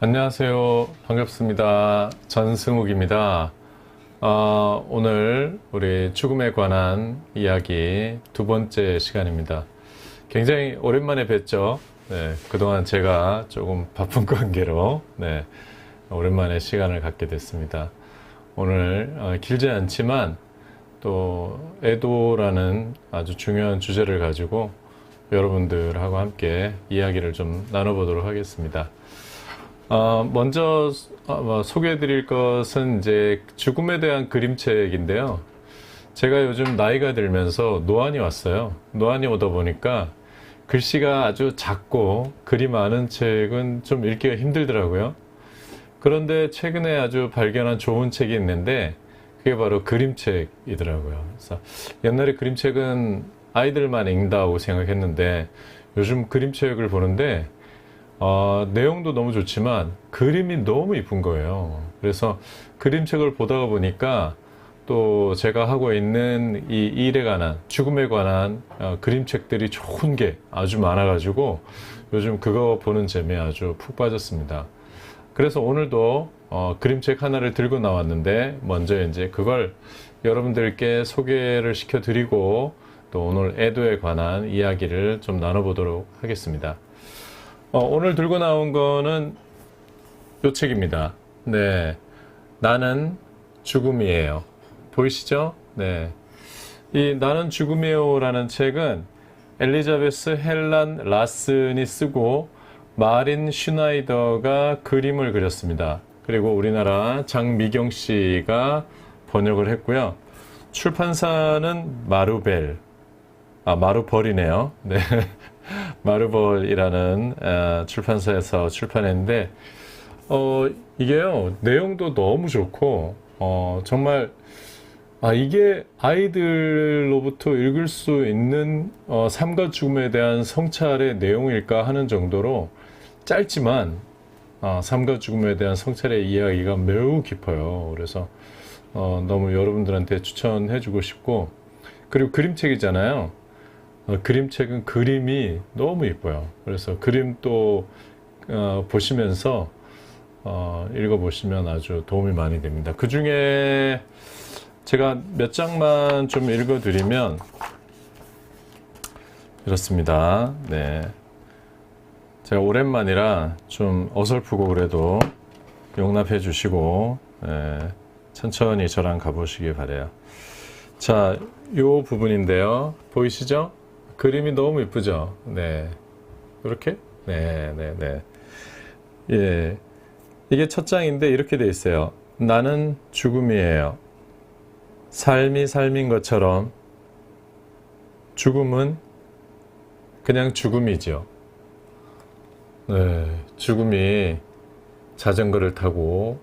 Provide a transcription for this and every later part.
안녕하세요. 반갑습니다. 전승욱입니다. 오늘 우리 죽음에 관한 이야기 두 번째 시간입니다. 굉장히 오랜만에 뵀죠. 네, 그동안 제가 조금 바쁜 관계로 오랜만에 시간을 갖게 됐습니다. 오늘 길지 않지만 또 애도라는 아주 중요한 주제를 가지고 여러분들하고 함께 이야기를 좀 나눠보도록 하겠습니다. 먼저 소개해 드릴 것은 이제 죽음에 대한 그림책인데요. 제가 요즘 나이가 들면서 노안이 왔어요. 노안이 오다 보니까 글씨가 아주 작고 글이 많은 책은 좀 읽기가 힘들더라고요. 그런데 최근에 아주 발견한 좋은 책이 있는데 그게 바로 그림책이더라고요. 그래서 옛날에 그림책은 아이들만 읽는다고 생각했는데 요즘 그림책을 보는데 내용도 너무 좋지만 그림이 너무 이쁜 거예요. 그래서 그림책을 보다가 보니까 또 제가 하고 있는 이 일에 관한, 죽음에 관한 그림책들이 좋은 게 아주 많아가지고 요즘 그거 보는 재미에 아주 푹 빠졌습니다. 그래서 오늘도 그림책 하나를 들고 나왔는데 먼저 이제 그걸 여러분들께 소개를 시켜드리고 또 오늘 애도에 관한 이야기를 좀 나눠보도록 하겠습니다. 오늘 들고 나온 거는 요 책입니다. 네. 나는 죽음이에요. 보이시죠? 네. 이 나는 죽음이에요 라는 책은 엘리자베스 헬란 라슨이 쓰고 마린 슈나이더가 그림을 그렸습니다. 그리고 우리나라 장미경 씨가 번역을 했고요. 출판사는 마루벌이네요. 네. 마루벌이라는 출판사에서 출판했는데 이게요 내용도 너무 좋고 정말 이게 아이들로부터 읽을 수 있는 삶과 죽음에 대한 성찰의 내용일까 하는 정도로 짧지만 삶과 죽음에 대한 성찰의 이야기가 매우 깊어요. 그래서 너무 여러분들한테 추천해주고 싶고, 그리고 그림책이잖아요. 그림책은 그림이 너무 예뻐요. 그래서 그림 또 보시면서 읽어보시면 아주 도움이 많이 됩니다. 그 중에 제가 몇 장만 좀 읽어드리면 이렇습니다. 네, 제가 오랜만이라 좀 어설프고 그래도 용납해 주시고 천천히 저랑 가보시길 바래요. 자, 요 부분인데요. 보이시죠? 그림이 너무 이쁘죠? 네. 이렇게? 네. 예. 이게 첫 장인데 이렇게 돼 있어요. 나는 죽음이에요. 삶이 삶인 것처럼 죽음은 그냥 죽음이죠. 네. 죽음이 자전거를 타고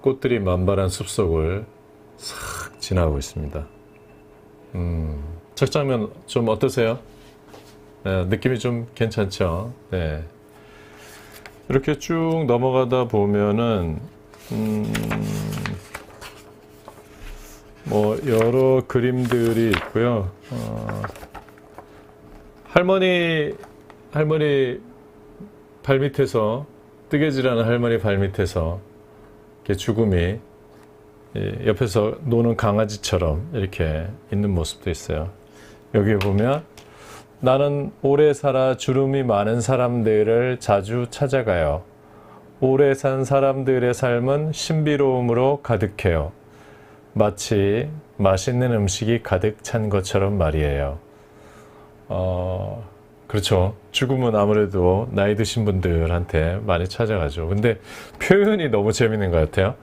꽃들이 만발한 숲속을 싹 지나가고 있습니다. 첫 장면 좀 어떠세요? 네, 느낌이 좀 괜찮죠? 네. 이렇게 쭉 넘어가다 보면은 여러 그림들이 있고요. 할머니 발밑에서, 뜨개질하는 할머니 발밑에서 이렇게 죽음이 옆에서 노는 강아지처럼 이렇게 있는 모습도 있어요. 여기 보면 나는 오래 살아 주름이 많은 사람들을 자주 찾아가요. 오래 산 사람들의 삶은 신비로움으로 가득해요. 마치 맛있는 음식이 가득 찬 것처럼 말이에요. 그렇죠. 죽음은 아무래도 나이 드신 분들한테 많이 찾아가죠. 근데 표현이 너무 재밌는 것 같아요.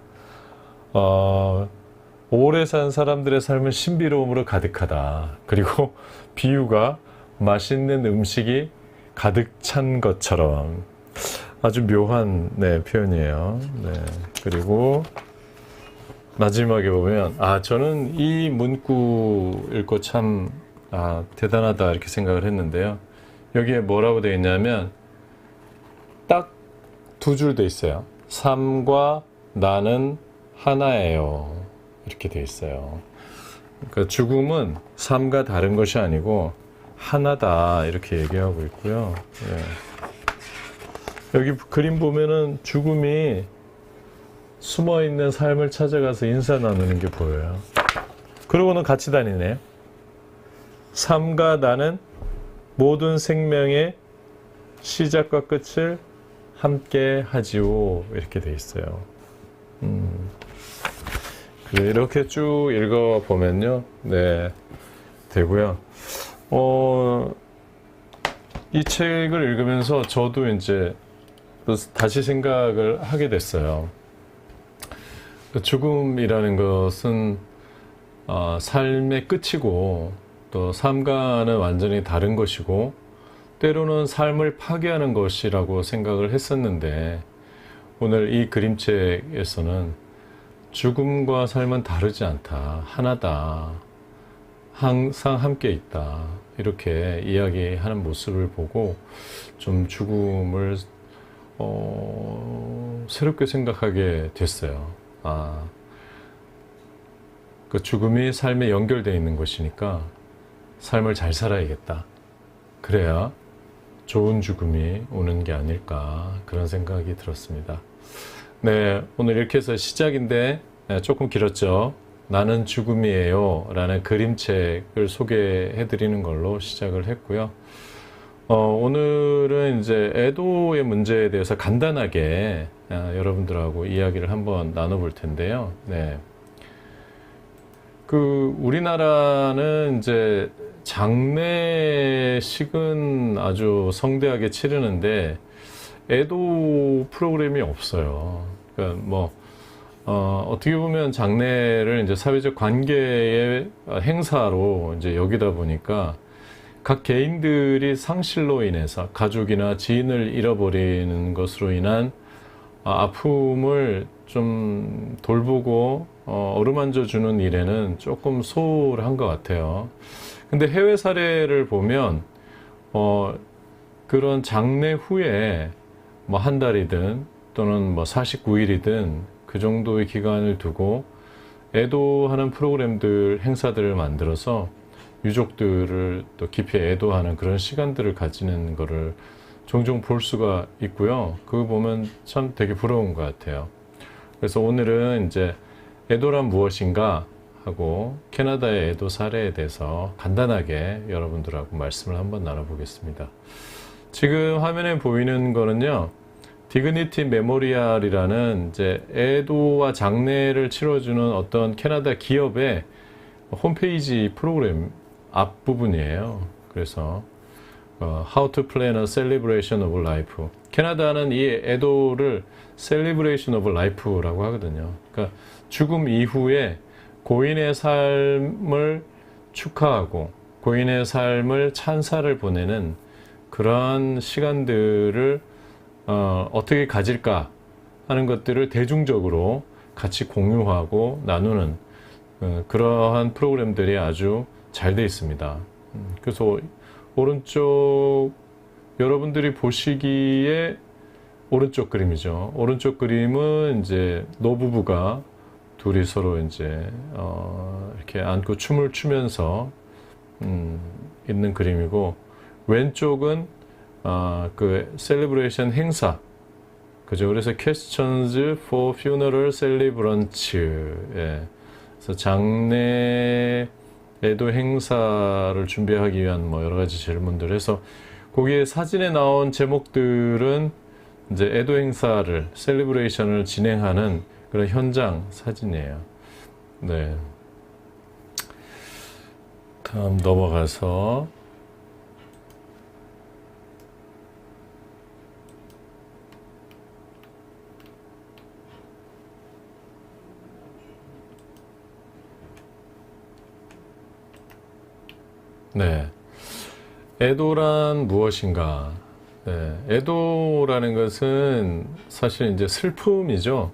오래 산 사람들의 삶은 신비로움으로 가득하다. 그리고 비유가 맛있는 음식이 가득 찬 것처럼 아주 묘한 표현이에요. 네. 그리고 마지막에 보면 저는 이 문구 읽고 참 대단하다 이렇게 생각을 했는데요. 여기에 뭐라고 되어 있냐면 딱 두 줄 되어 있어요. 삶과 나는 하나예요. 이렇게 되어 있어요. 그러니까 죽음은 삶과 다른 것이 아니고 하나다 이렇게 얘기하고 있고요. 예. 여기 그림 보면은 죽음이 숨어있는 삶을 찾아가서 인사 나누는 게 보여요. 그러고는 같이 다니네요. 삶과 나는 모든 생명의 시작과 끝을 함께 하지요. 이렇게 돼 있어요. 이렇게 쭉 읽어보면요. 네, 되고요. 이 책을 읽으면서 저도 이제 또 다시 생각을 하게 됐어요. 죽음이라는 것은 삶의 끝이고 또 삶과는 완전히 다른 것이고 때로는 삶을 파괴하는 것이라고 생각을 했었는데 오늘 이 그림책에서는 죽음과 삶은 다르지 않다. 하나다. 항상 함께 있다. 이렇게 이야기하는 모습을 보고 좀 죽음을 새롭게 생각하게 됐어요. 그 죽음이 삶에 연결되어 있는 것이니까 삶을 잘 살아야겠다. 그래야 좋은 죽음이 오는 게 아닐까 그런 생각이 들었습니다. 네, 오늘 이렇게 해서 시작인데 조금 길었죠. 나는 죽음이에요 라는 그림책을 소개해 드리는 걸로 시작을 했고요. 오늘은 이제 애도의 문제에 대해서 간단하게 여러분들하고 이야기를 한번 나눠볼 텐데요. 네. 우리나라는 이제 장례식은 아주 성대하게 치르는데 애도 프로그램이 없어요. 그러니까 어떻게 보면 장례를 이제 사회적 관계의 행사로 이제 여기다 보니까 각 개인들이 상실로 인해서 가족이나 지인을 잃어버리는 것으로 인한 아픔을 좀 돌보고 어루만져 주는 일에는 조금 소홀한 것 같아요. 근데 해외 사례를 보면 그런 장례 후에 한 달이든 또는 49일이든 그 정도의 기간을 두고 애도하는 프로그램들, 행사들을 만들어서 유족들을 또 깊이 애도하는 그런 시간들을 가지는 거를 종종 볼 수가 있고요. 그거 보면 참 되게 부러운 것 같아요. 그래서 오늘은 이제 애도란 무엇인가 하고 캐나다의 애도 사례에 대해서 간단하게 여러분들하고 말씀을 한번 나눠보겠습니다. 지금 화면에 보이는 거는요, 디그니티 메모리얼이라는 이제 애도와 장례를 치러주는 어떤 캐나다 기업의 홈페이지 프로그램 앞부분이에요. 그래서 How to Plan a Celebration of Life. 캐나다는 이 애도를 Celebration of Life라고 하거든요. 그러니까 죽음 이후에 고인의 삶을 축하하고 고인의 삶을 찬사를 보내는 그러한 시간들을 어떻게 가질까 하는 것들을 대중적으로 같이 공유하고 나누는 그러한 프로그램들이 아주 잘 돼 있습니다. 그래서 오른쪽 여러분들이 보시기에 오른쪽 그림이죠. 오른쪽 그림은 이제 노부부가 둘이 서로 이제 이렇게 안고 춤을 추면서 있는 그림이고 왼쪽은 그 셀리브레이션 행사, 그죠? 그래서 questions for funeral celebrants. 예. 그래서 장례 애도 행사를 준비하기 위한 여러 가지 질문들 해서 거기에 사진에 나온 제목들은 이제 애도 행사를 셀리브레이션을 진행하는 그런 현장 사진이에요. 네. 다음 넘어가서 네. 애도란 무엇인가? 네. 애도라는 것은 사실 이제 슬픔이죠.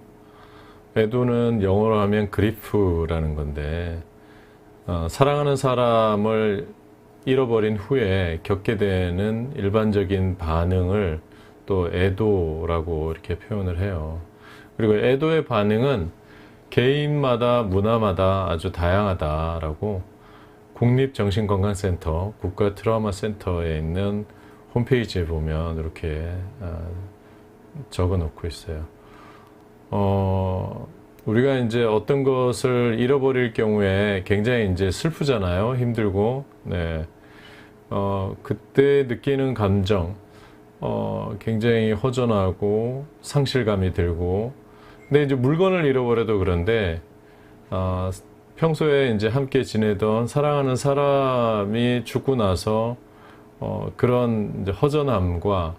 애도는 영어로 하면 그리프라는 건데, 사랑하는 사람을 잃어버린 후에 겪게 되는 일반적인 반응을 또 애도라고 이렇게 표현을 해요. 그리고 애도의 반응은 개인마다 문화마다 아주 다양하다라고 국립정신건강센터 국가트라우마센터에 있는 홈페이지에 보면 이렇게 적어 놓고 있어요. 우리가 이제 어떤 것을 잃어버릴 경우에 굉장히 이제 슬프잖아요. 힘들고, 네. 그때 느끼는 감정, 굉장히 허전하고 상실감이 들고, 근데 이제 물건을 잃어버려도 그런데, 평소에 이제 함께 지내던 사랑하는 사람이 죽고 나서, 그런 이제 허전함과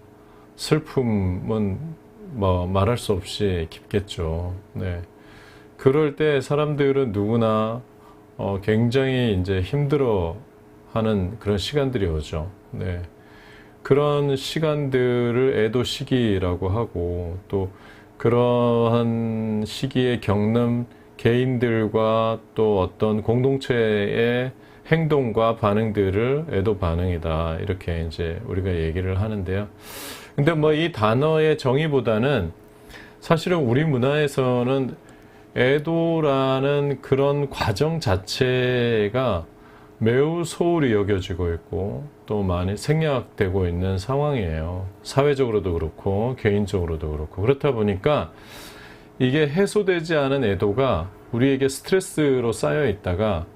슬픔은 뭐 말할 수 없이 깊겠죠. 네. 그럴 때 사람들은 누구나 굉장히 이제 힘들어 하는 그런 시간들이 오죠. 네. 그런 시간들을 애도 시기라고 하고, 또 그러한 시기에 겪는 개인들과 또 어떤 공동체의 행동과 반응들을 애도 반응이다. 이렇게 이제 우리가 얘기를 하는데요. 근데 뭐 이 단어의 정의보다는 사실은 우리 문화에서는 애도라는 그런 과정 자체가 매우 소홀히 여겨지고 있고 또 많이 생략되고 있는 상황이에요. 사회적으로도 그렇고 개인적으로도 그렇고. 그렇다 보니까 이게 해소되지 않은 애도가 우리에게 스트레스로 쌓여 있다가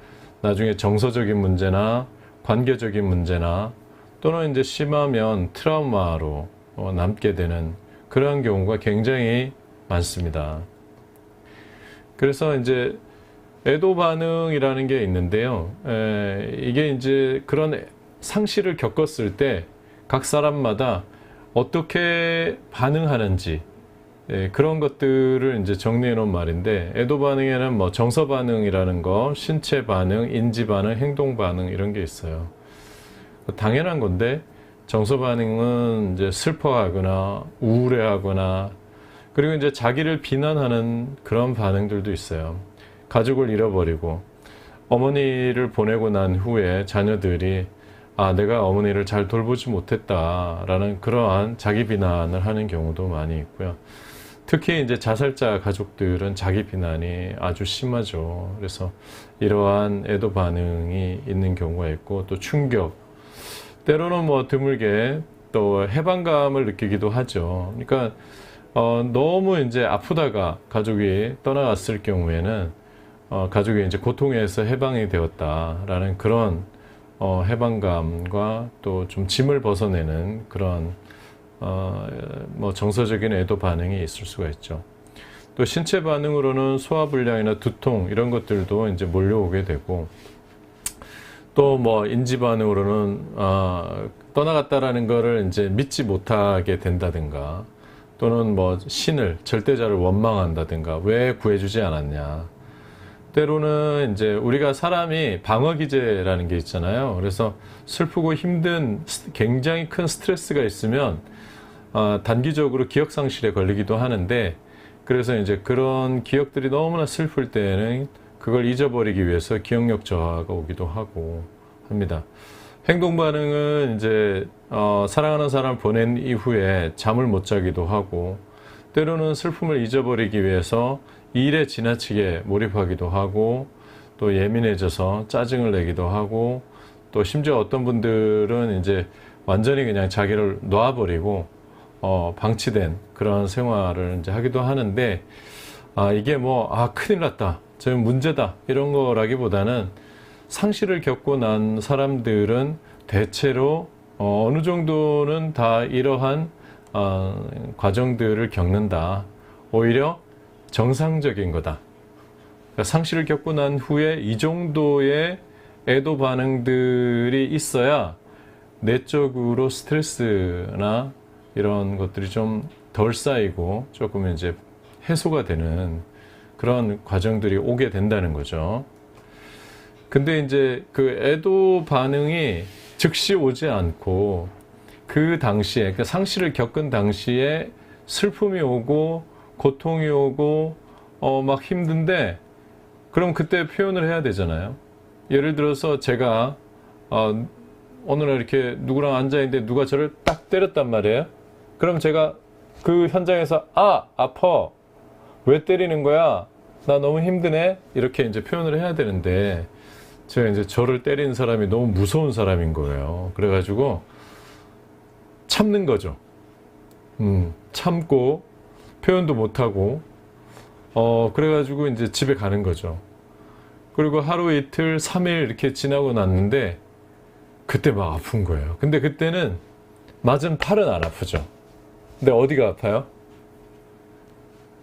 나중에 정서적인 문제나 관계적인 문제나 또는 이제 심하면 트라우마로 남게 되는 그런 경우가 굉장히 많습니다. 그래서 이제 애도 반응이라는 게 있는데요. 이게 이제 그런 상실을 겪었을 때 각 사람마다 어떻게 반응하는지 그런 것들을 이제 정리해 놓은 말인데, 애도 반응에는 뭐 정서 반응이라는 거, 신체 반응, 인지 반응, 행동 반응 이런 게 있어요. 당연한 건데 정서 반응은 이제 슬퍼하거나 우울해하거나 그리고 이제 자기를 비난하는 그런 반응들도 있어요. 가족을 잃어버리고 어머니를 보내고 난 후에 자녀들이 내가 어머니를 잘 돌보지 못했다라는 그러한 자기 비난을 하는 경우도 많이 있고요. 특히 이제 자살자 가족들은 자기 비난이 아주 심하죠. 그래서 이러한 애도 반응이 있는 경우가 있고, 또 충격, 때로는 뭐 드물게 또 해방감을 느끼기도 하죠. 그러니까 너무 이제 아프다가 가족이 떠나갔을 경우에는 가족이 이제 고통에서 해방이 되었다라는 그런 해방감과 또 좀 짐을 벗어내는 그런 뭐 정서적인 애도 반응이 있을 수가 있죠. 또 신체 반응으로는 소화불량이나 두통 이런 것들도 이제 몰려오게 되고, 또 뭐 인지 반응으로는 떠나갔다라는 거를 이제 믿지 못하게 된다든가, 또는 뭐 신을 절대자를 원망한다든가, 왜 구해주지 않았냐. 때로는 이제 우리가 사람이 방어 기제라는 게 있잖아요. 그래서 슬프고 힘든 굉장히 큰 스트레스가 있으면 단기적으로 기억 상실에 걸리기도 하는데, 그래서 이제 그런 기억들이 너무나 슬플 때에는 그걸 잊어버리기 위해서 기억력 저하가 오기도 하고 합니다. 행동 반응은 이제 사랑하는 사람 보낸 이후에 잠을 못 자기도 하고, 때로는 슬픔을 잊어버리기 위해서 일에 지나치게 몰입하기도 하고, 또 예민해져서 짜증을 내기도 하고, 또 심지어 어떤 분들은 이제 완전히 그냥 자기를 놔버리고 방치된 그런 생활을 이제 하기도 하는데, 이게 뭐 큰일 났다, 저 문제다 이런 거라기보다는 상실을 겪고 난 사람들은 대체로 어느 정도는 다 이러한 과정들을 겪는다. 오히려 정상적인 거다. 그러니까 상실을 겪고 난 후에 이 정도의 애도 반응들이 있어야 내적으로 스트레스나 이런 것들이 좀 덜 쌓이고 조금 이제 해소가 되는 그런 과정들이 오게 된다는 거죠. 근데 이제 그 애도 반응이 즉시 오지 않고 그 당시에, 그러니까 상실을 겪은 당시에 슬픔이 오고 고통이 오고 막 힘든데, 그럼 그때 표현을 해야 되잖아요. 예를 들어서 제가 어느 날 이렇게 누구랑 앉아있는데 누가 저를 딱 때렸단 말이에요. 그럼 제가 그 현장에서 아파, 왜 때리는 거야, 나 너무 힘드네, 이렇게 이제 표현을 해야 되는데, 제가 이제 저를 때린 사람이 너무 무서운 사람인 거예요. 그래가지고 참는 거죠. 참고 표현도 못하고 그래가지고 이제 집에 가는 거죠. 그리고 하루 이틀 3일 이렇게 지나고 났는데 그때 막 아픈 거예요. 근데 그때는 맞은 팔은 안 아프죠. 근데 어디가 아파요?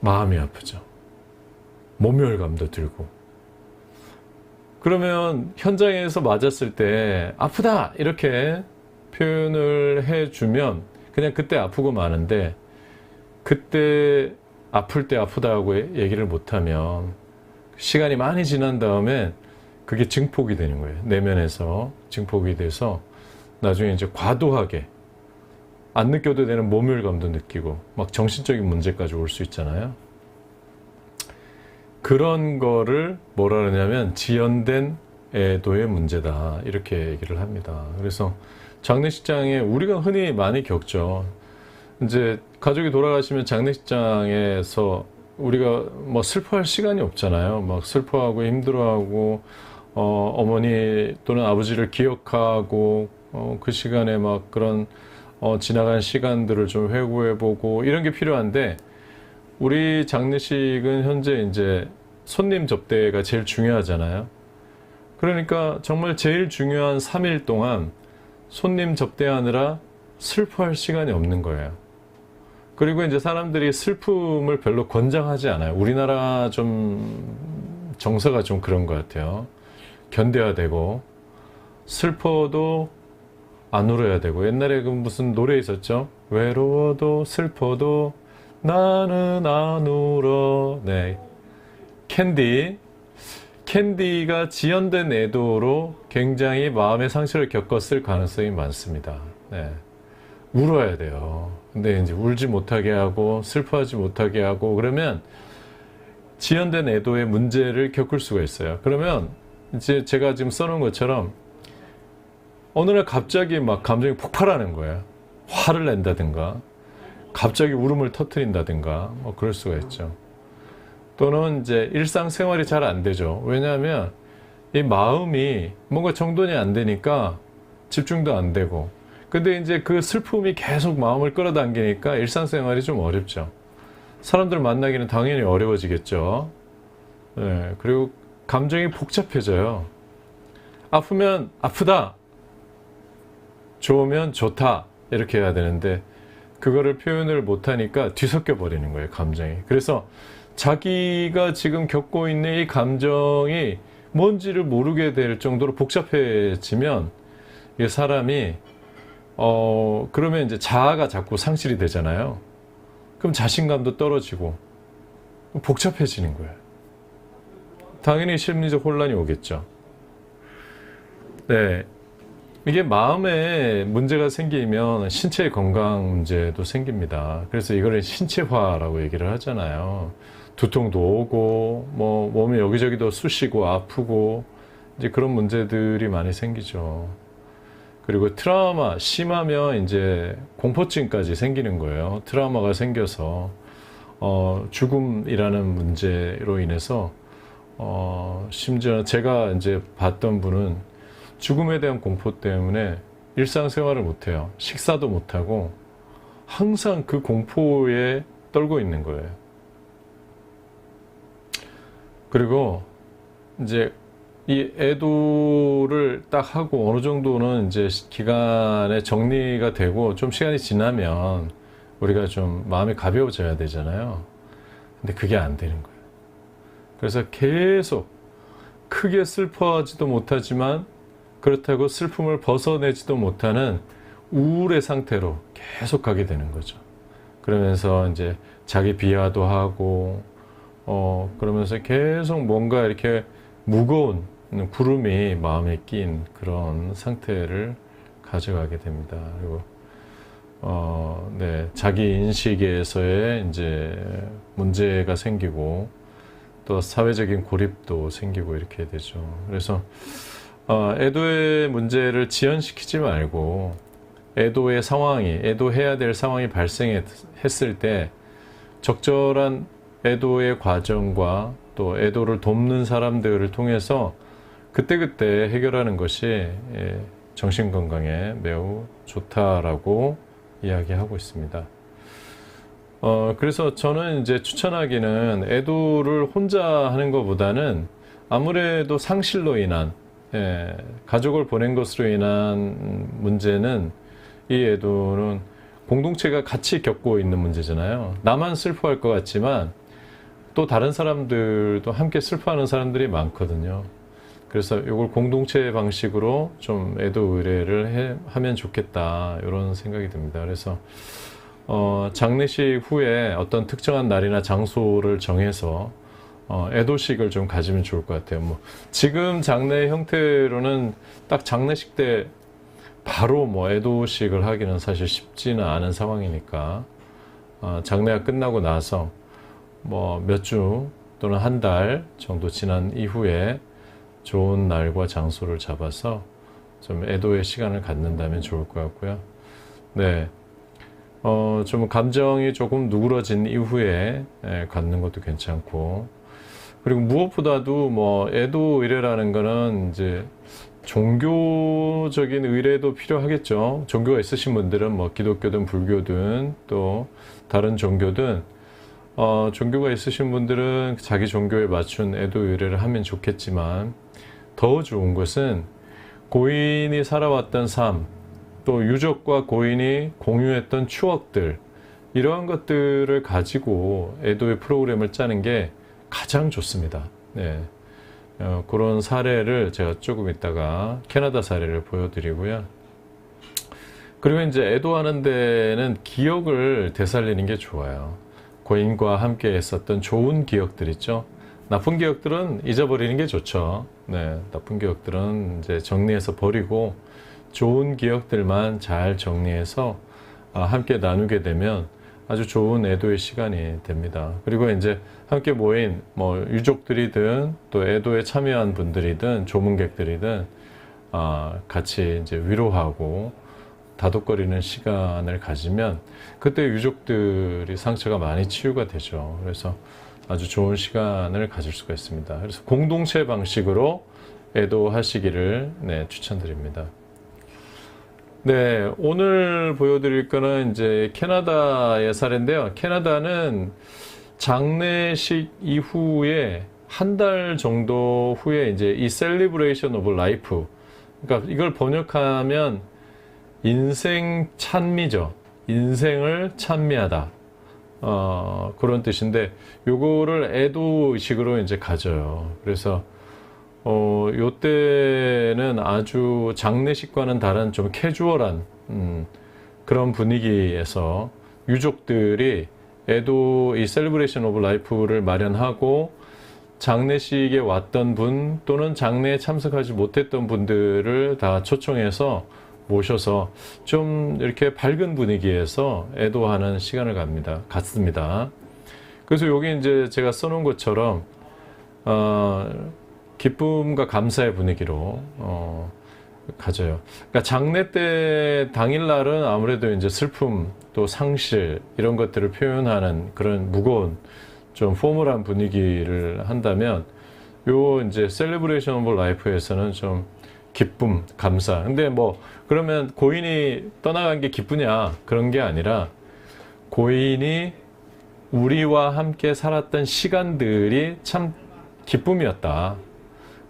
마음이 아프죠. 모멸감도 들고. 그러면 현장에서 맞았을 때 아프다 이렇게 표현을 해주면 그냥 그때 아프고 마는데, 그때 아플 때 아프다고 얘기를 못하면 시간이 많이 지난 다음에 그게 증폭이 되는 거예요. 내면에서 증폭이 돼서 나중에 이제 과도하게 안 느껴도 되는 모멸감도 느끼고 막 정신적인 문제까지 올 수 있잖아요. 그런 거를 뭐라 그러냐면 지연된 애도의 문제다 이렇게 얘기를 합니다. 그래서 장례식장에 우리가 흔히 많이 겪죠. 이제 가족이 돌아가시면 장례식장에서 우리가 뭐 슬퍼할 시간이 없잖아요. 막 슬퍼하고 힘들어하고 어머니 또는 아버지를 기억하고 그 시간에 막 그런 지나간 시간들을 좀 회고해보고 이런 게 필요한데, 우리 장례식은 현재 이제 손님 접대가 제일 중요하잖아요. 그러니까 정말 제일 중요한 3일 동안 손님 접대하느라 슬퍼할 시간이 없는 거예요. 그리고 이제 사람들이 슬픔을 별로 권장하지 않아요. 우리나라 좀 정서가 좀 그런 것 같아요. 견뎌야 되고 슬퍼도 안 울어야 되고. 옛날에 그 무슨 노래 있었죠? 외로워도 슬퍼도 나는 안 울어. 네, 캔디가 지연된 애도로 굉장히 마음의 상처를 겪었을 가능성이 많습니다. 네, 울어야 돼요. 근데 이제 울지 못하게 하고 슬퍼하지 못하게 하고 그러면 지연된 애도의 문제를 겪을 수가 있어요. 그러면 이제 제가 지금 써놓은 것처럼 어느 날 갑자기 막 감정이 폭발하는 거예요. 화를 낸다든가 갑자기 울음을 터뜨린다든가 뭐 그럴 수가 있죠. 또는 이제 일상생활이 잘 안 되죠. 왜냐하면 이 마음이 뭔가 정돈이 안 되니까 집중도 안 되고, 근데 이제 그 슬픔이 계속 마음을 끌어당기니까 일상생활이 좀 어렵죠. 사람들 만나기는 당연히 어려워지겠죠. 네, 그리고 감정이 복잡해져요. 아프면 아프다, 좋으면 좋다 이렇게 해야 되는데 그거를 표현을 못하니까 뒤섞여 버리는 거예요, 감정이. 그래서 자기가 지금 겪고 있는 이 감정이 뭔지를 모르게 될 정도로 복잡해지면 이 사람이 그러면 이제 자아가 자꾸 상실이 되잖아요. 그럼 자신감도 떨어지고 복잡해지는 거예요. 당연히 심리적 혼란이 오겠죠. 네, 이게 마음에 문제가 생기면 신체 건강 문제도 생깁니다. 그래서 이거를 신체화라고 얘기를 하잖아요. 두통도 오고 뭐 몸이 여기저기도 쑤시고 아프고 이제 그런 문제들이 많이 생기죠. 그리고 트라우마 심하면 이제 공포증까지 생기는 거예요. 트라우마가 생겨서 죽음이라는 문제로 인해서 심지어 제가 이제 봤던 분은 죽음에 대한 공포 때문에 일상생활을 못해요. 식사도 못하고 항상 그 공포에 떨고 있는 거예요. 그리고 이제 이 애도를 딱 하고 어느 정도는 이제 기간에 정리가 되고 좀 시간이 지나면 우리가 좀 마음이 가벼워져야 되잖아요. 근데 그게 안 되는 거예요. 그래서 계속 크게 슬퍼하지도 못하지만 그렇다고 슬픔을 벗어내지도 못하는 우울의 상태로 계속 가게 되는 거죠. 그러면서 이제 자기 비하도 하고 그러면서 계속 뭔가 이렇게 무거운 구름이 마음에 낀 그런 상태를 가져가게 됩니다. 그리고 네, 자기 인식에서의 이제 문제가 생기고 또 사회적인 고립도 생기고 이렇게 되죠. 그래서 애도의 문제를 지연시키지 말고 애도해야 될 상황이 발생했을 때 적절한 애도의 과정과 또 애도를 돕는 사람들을 통해서 그때그때 해결하는 것이 정신건강에 매우 좋다라고 이야기하고 있습니다. 그래서 저는 이제 추천하기는 애도를 혼자 하는 것보다는 아무래도 상실로 인한, 가족을 보낸 것으로 인한 문제는 이 애도는 공동체가 같이 겪고 있는 문제잖아요. 나만 슬퍼할 것 같지만 또 다른 사람들도 함께 슬퍼하는 사람들이 많거든요. 그래서 이걸 공동체 방식으로 좀 애도 의례를 하면 좋겠다 이런 생각이 듭니다. 그래서 장례식 후에 어떤 특정한 날이나 장소를 정해서 애도식을 좀 가지면 좋을 것 같아요. 뭐 지금 장례 형태로는 딱 장례식 때 바로 뭐 애도식을 하기는 사실 쉽지는 않은 상황이니까 장례가 끝나고 나서 뭐 몇 주 또는 한 달 정도 지난 이후에 좋은 날과 장소를 잡아서 좀 애도의 시간을 갖는다면 좋을 것 같고요. 네. 좀 감정이 조금 누그러진 이후에 갖는 것도 괜찮고, 그리고 무엇보다도 뭐 애도 의례라는 거는 이제 종교적인 의례도 필요하겠죠. 종교가 있으신 분들은 뭐 기독교든 불교든 또 다른 종교든 종교가 있으신 분들은 자기 종교에 맞춘 애도 의례를 하면 좋겠지만, 더 좋은 것은 고인이 살아왔던 삶, 또 유족과 고인이 공유했던 추억들, 이러한 것들을 가지고 애도의 프로그램을 짜는 게 가장 좋습니다. 네. 그런 사례를 제가 조금 이따가 캐나다 사례를 보여드리고요. 그리고 이제 애도하는 데는 기억을 되살리는 게 좋아요. 고인과 함께 했었던 좋은 기억들 있죠. 나쁜 기억들은 잊어버리는 게 좋죠. 네, 나쁜 기억들은 이제 정리해서 버리고 좋은 기억들만 잘 정리해서 함께 나누게 되면 아주 좋은 애도의 시간이 됩니다. 그리고 이제 함께 모인 뭐 유족들이든 또 애도에 참여한 분들이든 조문객들이든 같이 이제 위로하고 다독거리는 시간을 가지면 그때 유족들이 상처가 많이 치유가 되죠. 그래서 아주 좋은 시간을 가질 수가 있습니다. 그래서 공동체 방식으로 애도하시기를 추천드립니다. 네, 오늘 보여드릴 거는 이제 캐나다의 사례인데요. 캐나다는 장례식 이후에 한 달 정도 후에 이제 이 Celebration of Life, 그러니까 이걸 번역하면 인생 찬미죠. 인생을 찬미하다. 그런 뜻인데, 요거를 애도식으로 이제 가져요. 그래서, 요때는 아주 장례식과는 다른 좀 캐주얼한, 그런 분위기에서 유족들이 애도 이 셀리브레이션 오브 라이프를 마련하고 장례식에 왔던 분 또는 장례에 참석하지 못했던 분들을 다 초청해서 모셔서 좀 이렇게 밝은 분위기에서 애도하는 시간을 갖습니다. 그래서 여기 이제 제가 써놓은 것처럼 기쁨과 감사의 분위기로 가져요. 그러니까 장례 때 당일날은 아무래도 이제 슬픔 또 상실 이런 것들을 표현하는 그런 무거운 좀 포멀한 분위기를 한다면, 요 이제 셀레브레이션 오브 라이프에서는 좀 기쁨, 감사. 근데 뭐 그러면 고인이 떠나간 게 기쁘냐, 그런 게 아니라 고인이 우리와 함께 살았던 시간들이 참 기쁨이었다.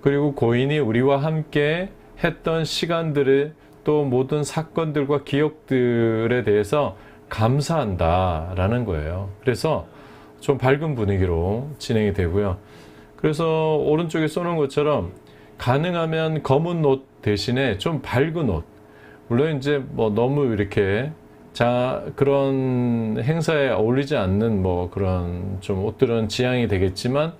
그리고 고인이 우리와 함께 했던 시간들의 또 모든 사건들과 기억들에 대해서 감사한다라는 거예요. 그래서 좀 밝은 분위기로 진행이 되고요. 그래서 오른쪽에 써놓은 것처럼 가능하면 검은 옷 대신에 좀 밝은 옷. 물론 이제 뭐 너무 이렇게 그런 행사에 어울리지 않는 뭐 그런 좀 옷들은 지양이 되겠지만,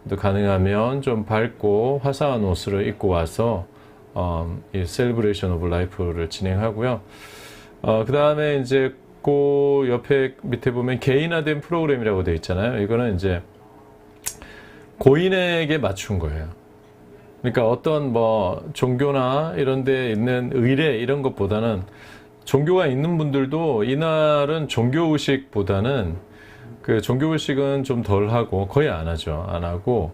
또 가능하면 좀 밝고 화사한 옷을 입고 와서 이 셀리브레이션 오브 라이프를 진행하고요. 그 다음에 이제 그 옆에 밑에 보면 개인화된 프로그램이라고 되어 있잖아요. 이거는 이제 고인에게 맞춘 거예요. 그러니까 어떤 뭐 종교나 이런 데 있는 의례 이런 것보다는, 종교가 있는 분들도 이날은 종교의식보다는 그 종교의식은 좀 덜 하고 거의 안 하죠. 안 하고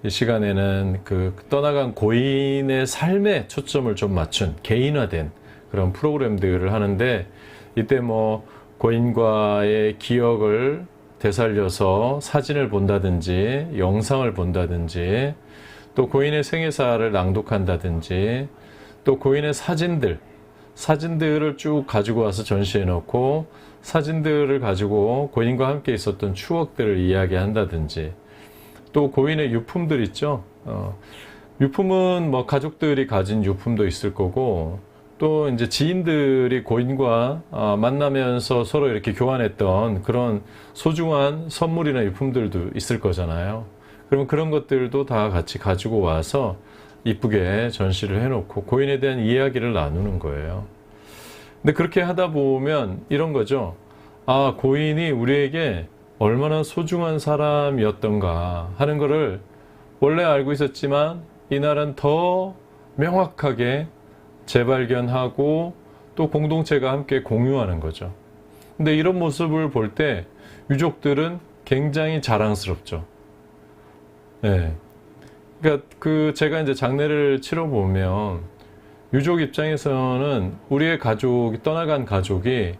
이 시간에는 그 떠나간 고인의 삶에 초점을 좀 맞춘 개인화된 그런 프로그램들을 하는데, 이때 뭐 고인과의 기억을 되살려서 사진을 본다든지 영상을 본다든지 또 고인의 생애사를 낭독한다든지 또 고인의 사진들을 쭉 가지고 와서 전시해 놓고 사진들을 가지고 고인과 함께 있었던 추억들을 이야기한다든지 또 고인의 유품들 있죠. 유품은 뭐 가족들이 가진 유품도 있을 거고 또 이제 지인들이 고인과 만나면서 서로 이렇게 교환했던 그런 소중한 선물이나 유품들도 있을 거잖아요. 그러면 그런 것들도 다 같이 가지고 와서 이쁘게 전시를 해놓고 고인에 대한 이야기를 나누는 거예요. 근데 그렇게 하다 보면 이런 거죠. 아, 고인이 우리에게 얼마나 소중한 사람이었던가 하는 거를 원래 알고 있었지만 이날은 더 명확하게 재발견하고 또 공동체가 함께 공유하는 거죠. 근데 이런 모습을 볼 때 유족들은 굉장히 자랑스럽죠. 네. 그러니까 제가 이제 장례를 치러 보면 유족 입장에서는 우리의 가족이 떠나간 가족이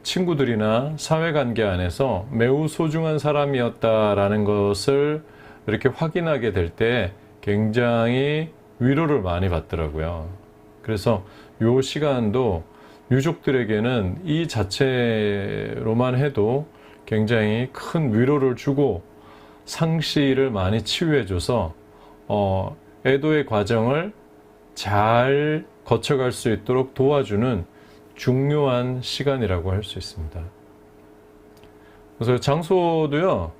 친구들이나 사회관계 안에서 매우 소중한 사람이었다라는 것을 이렇게 확인하게 될 때 굉장히 위로를 많이 받더라고요. 그래서 이 시간도 유족들에게는 이 자체로만 해도 굉장히 큰 위로를 주고 상실을 많이 치유해줘서 애도의 과정을 잘 거쳐갈 수 있도록 도와주는 중요한 시간이라고 할 수 있습니다. 그래서 장소도요,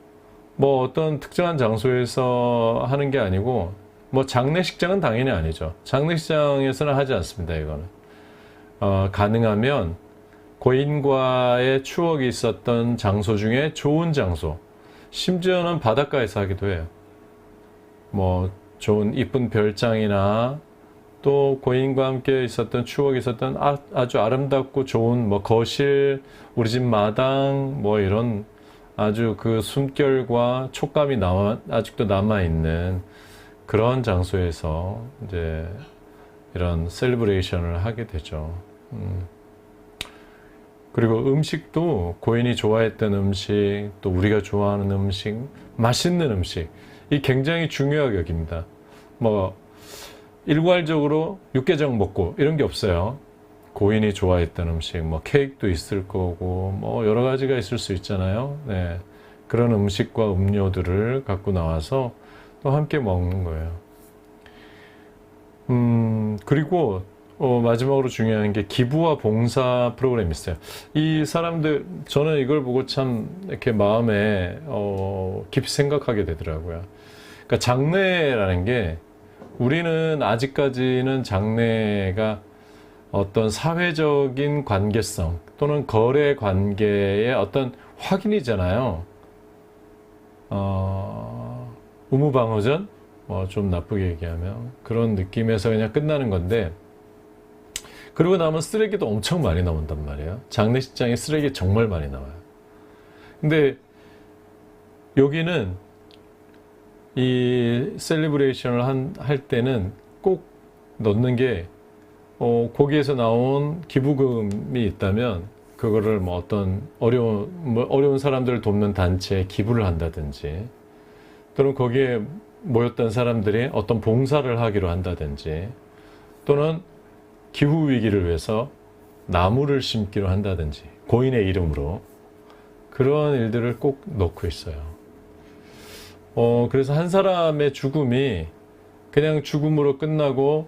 뭐 어떤 특정한 장소에서 하는 게 아니고, 뭐 장례식장은 당연히 아니죠. 장례식장에서는 하지 않습니다, 이거는. 가능하면 고인과의 추억이 있었던 장소 중에 좋은 장소, 심지어는 바닷가에서 하기도 해요. 뭐 좋은 이쁜 별장이나 또 고인과 함께 있었던 추억이 있었던 아주 아름답고 좋은 뭐 거실, 우리 집 마당, 뭐 이런 아주 그 숨결과 촉감이 아직도 남아있는 그런 장소에서 이제 이런 셀리브레이션을 하게 되죠. 그리고 음식도 고인이 좋아했던 음식, 또 우리가 좋아하는 음식, 맛있는 음식, 이 굉장히 중요하게 여깁니다. 뭐 일괄적으로 육개장 먹고 이런 게 없어요. 고인이 좋아했던 음식, 뭐 케이크도 있을 거고, 뭐 여러 가지가 있을 수 있잖아요. 네. 그런 음식과 음료들을 갖고 나와서 또 함께 먹는 거예요. 그리고 마지막으로 중요한 게 기부와 봉사 프로그램이 있어요. 이 사람들, 저는 이걸 보고 참 이렇게 마음에 깊이 생각하게 되더라고요. 그러니까 장례라는 게 우리는 아직까지는 장례가 어떤 사회적인 관계성 또는 거래 관계의 어떤 확인이잖아요. 우무방어전? 좀 나쁘게 얘기하면 그런 느낌에서 그냥 끝나는 건데, 그러고 나면 쓰레기도 엄청 많이 나온단 말이에요. 장례식장에 쓰레기 정말 많이 나와요. 근데 여기는 이 셀리브레이션을 할 때는 꼭 넣는 게 거기에서 나온 기부금이 있다면 그거를 뭐 어떤 어려운 사람들을 돕는 단체에 기부를 한다든지, 또는 거기에 모였던 사람들이 어떤 봉사를 하기로 한다든지, 또는 기후 위기를 위해서 나무를 심기로 한다든지, 고인의 이름으로 그런 일들을 꼭 넣고 있어요. 그래서 한 사람의 죽음이 그냥 죽음으로 끝나고,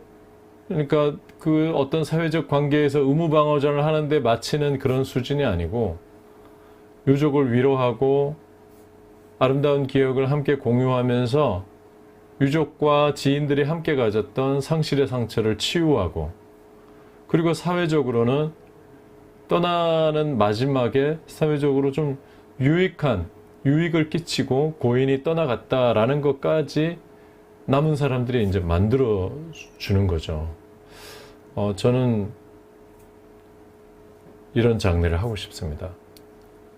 그러니까 그 어떤 사회적 관계에서 의무방어전을 하는데 마치는 그런 수준이 아니고, 유족을 위로하고 아름다운 기억을 함께 공유하면서 유족과 지인들이 함께 가졌던 상실의 상처를 치유하고, 그리고 사회적으로는 떠나는 마지막에 사회적으로 좀 유익을 끼치고 고인이 떠나갔다라는 것까지 남은 사람들이 이제 만들어 주는 거죠. 저는 이런 장례를 하고 싶습니다.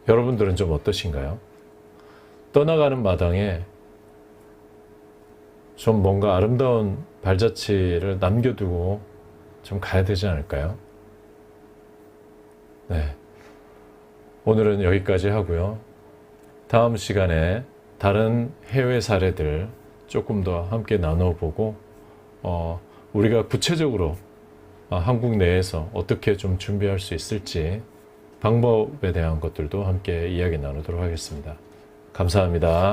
여러분들은 좀 어떠신가요? 떠나가는 마당에 좀 뭔가 아름다운 발자취를 남겨두고 좀 가야 되지 않을까요? 네. 오늘은 여기까지 하고요. 다음 시간에 다른 해외 사례들 조금 더 함께 나눠보고 우리가 구체적으로 한국 내에서 어떻게 좀 준비할 수 있을지 방법에 대한 것들도 함께 이야기 나누도록 하겠습니다. 감사합니다.